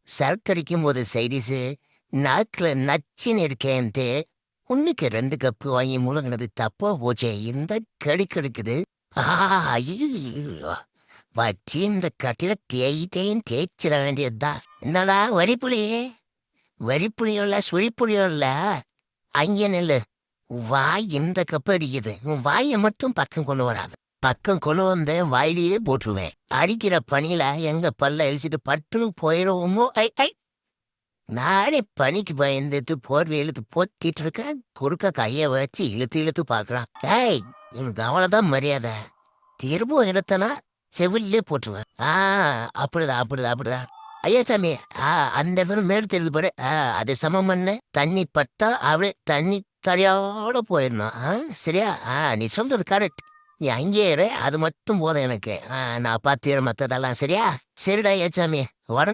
சரக்கு அடிக்கும்போது சைடிஸு நாக்குல நச்சுன்னு இருக்கேன்ட்டு ஒண்ணுக்கு 2 கப்பு வாங்கி முழுங்கினது தப்பா போச்சே. இந்த கடி கடுக்குது. ஐயோ! வச்சு இந்த கட்டில தேய்ன்னு தேய்ச்சிட வேண்டியதுதான். என்னடா வரிப்புலி? வரிப்புலியும் இல்ல, சுழிப்புலியும் இல்ல. அங்கே நில்லு. வாய் இந்த கப்பு அடிக்குது. உன் வாயை மட்டும் பக்கம் கொண்டு வராது. பக்கம் கொண்டு வந்து வாயிலேயே போட்டுருவேன். அடிக்கிற பனியில எங்க பல்ல இழிச்சிட்டு பட்டுன்னு போயிடுவோமோ. ஐ ஐ நானே பனிக்கு பயந்துட்டு போர்வை இழுத்து போத்திட்டு இருக்கேன். குறுக்க கைய வச்சு இழுத்து இழுத்து பார்க்கறான். ஏய், எனக்கு அவ்வளவுதான் மரியாதை. திரும்பவும் இழுத்தனா செவிலே போட்டுருவேன். அப்படிதான் அப்படிதான் அப்படிதான். ஐயா சாமி, அந்த இடத்துல மேடு தெரியுது பாரு. அது சமம் பண்ண தண்ணி பட்டா அப்படியே தண்ணி தரையோட போயிடணும். சரியா? நீ சொல்றது கரெக்ட். நீ அங்கேயே இரு, அது மட்டும் போதும் எனக்கு. நான் பார்த்துக்கிறேன் மற்றதெல்லாம். சரியா? சரிடா ஐயா சாமி, வர